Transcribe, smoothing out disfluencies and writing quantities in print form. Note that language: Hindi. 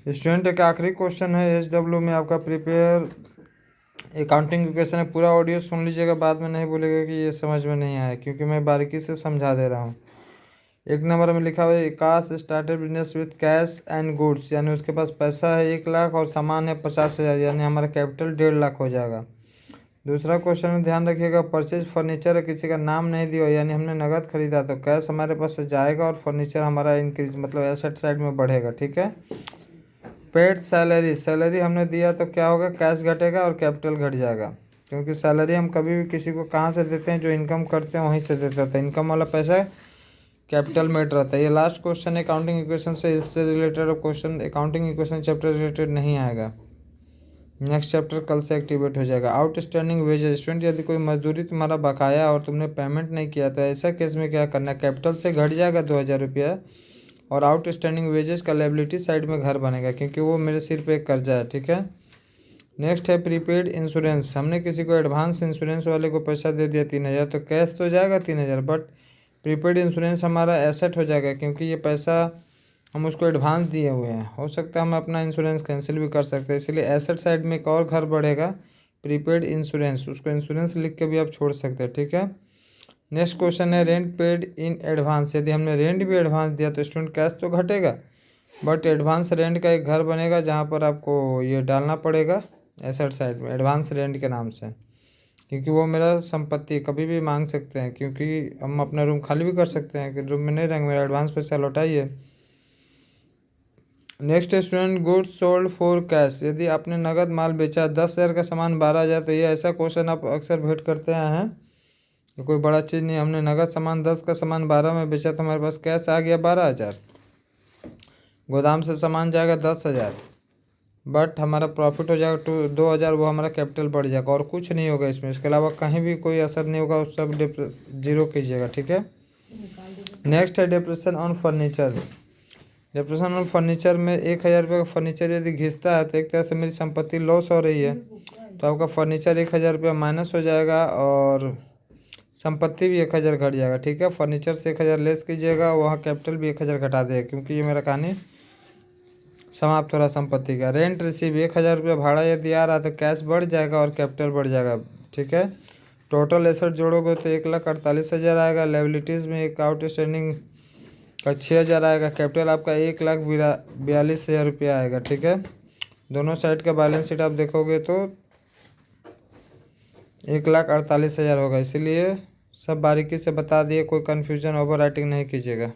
स्टूडेंट एक आखिरी क्वेश्चन है SW में आपका प्रिपेयर अकाउंटिंग इक्वेशन है। पूरा ऑडियो सुन लीजिएगा, बाद में नहीं बोलेगा कि ये समझ में नहीं आया, क्योंकि मैं बारीकी से समझा दे रहा हूँ। एक नंबर में लिखा हुआ है Vikas started business with cash and goods, यानी उसके पास पैसा है 1 लाख और सामान है 50,000, यानी हमारा कैपिटल 1.5 लाख हो जाएगा। दूसरा क्वेश्चन में ध्यान रखिएगा, परचेज फर्नीचर है, किसी का नाम नहीं दिया, यानी हमने नगद खरीदा, तो कैश हमारे पास से जाएगा और फर्नीचर हमारा इंक्रीज मतलब एसेट साइड में बढ़ेगा। ठीक है। पेड सैलरी, सैलरी हमने दिया तो क्या होगा, कैश घटेगा और कैपिटल घट जाएगा, क्योंकि सैलरी हम कभी भी किसी को कहाँ से देते हैं, जो इनकम करते हैं वहीं से देते हैं, इनकम वाला पैसा कैपिटल में रहता है। ये लास्ट क्वेश्चन अकाउंटिंग इक्वेशन से, इससे related question accounting equation chapter related नहीं आएगा। नेक्स्ट चैप्टर कल से एक्टिवेट हो जाएगा। आउटस्टैंडिंग वेजेस, स्टूडेंट यदि कोई मजदूरी तुम्हारा बकाया और तुमने पेमेंट नहीं किया तो ऐसा केस में क्या करना है, कैपिटल से घट जाएगा 2,000 रुपया और आउटस्टैंडिंग वेजेस का लायबिलिटी साइड में घर बनेगा, क्योंकि वो मेरे सिर पे एक कर्जा है। ठीक है। नेक्स्ट है प्रीपेड इंश्योरेंस, हमने किसी को एडवांस इंश्योरेंस वाले को पैसा दे दिया 3,000, तो कैश तो जाएगा 3,000, बट प्रीपेड इंश्योरेंस हमारा एसेट हो जाएगा, क्योंकि ये पैसा हम उसको एडवांस दिए हुए हैं। हो सकता है हम अपना इंश्योरेंस कैंसिल भी कर सकते हैं, इसलिए एसेट साइड में एक और घर बढ़ेगा, प्रीपेड इंश्योरेंस, उसको इंश्योरेंस लिख के भी आप छोड़ सकते हैं। ठीक है। नेक्स्ट क्वेश्चन है रेंट पेड इन एडवांस, यदि हमने रेंट भी एडवांस दिया तो स्टूडेंट कैश तो घटेगा, बट एडवांस रेंट का एक घर बनेगा जहाँ पर आपको ये डालना पड़ेगा एसेट साइड में एडवांस रेंट के नाम से, क्योंकि वो मेरा संपत्ति कभी भी मांग सकते हैं, क्योंकि हम अपना रूम खाली भी कर सकते हैं कि रूम में नहीं रहेंगे, मेरा एडवांस पैसा लौटाइए। नेक्स्ट है student goods sold for cash, यदि आपने नगद माल बेचा 10,000 का सामान 12,000, तो ये ऐसा क्वेश्चन आप अक्सर भेंट करते आए हैं, कोई बड़ा चीज़ नहीं, हमने नगद सामान 10 का सामान 12 में बेचा तो हमारे पास कैश आ गया 12,000, गोदाम से सामान जाएगा 10,000, बट हमारा प्रॉफिट हो जाएगा 2,000, वो हमारा कैपिटल बढ़ जाएगा और कुछ नहीं होगा इसमें, इसके अलावा कहीं भी कोई असर नहीं होगा, उस सब जीरो कीजिएगा। ठीक है। नेक्स्ट है depression on furniture, depression on furniture में 1,000 रुपये का फर्नीचर यदि घिसता है तो एक तरह से मेरी संपत्ति लॉस हो रही है, तो आपका फर्नीचर 1,000 रुपया माइनस हो जाएगा और संपत्ति भी 1,000 घट जाएगा। ठीक है। फर्नीचर से 1,000 लेस कीजिएगा, वहाँ कैपिटल भी 1,000 घटा देगा, क्योंकि ये मेरा कहानी समाप्त हो रहा संपत्ति का। रेंट रिसीव 1,000 रुपया भाड़ा यदि आ रहा तो कैश बढ़ जाएगा और कैपिटल बढ़ जाएगा। ठीक है। टोटल एसेट जोड़ोगे तो 1,48,000 आएगा, लायबिलिटीज़ में एक आउटस्टैंडिंग का 6,000 आएगा, कैपिटल आपका 1,42,000 रुपया आएगा। ठीक है। दोनों साइड का बैलेंस शीट आप देखोगे तो 1,48,000 होगा, इसीलिए सब बारीकी से बता दिए, कोई कन्फ्यूजन ओवर राइटिंग नहीं कीजिएगा।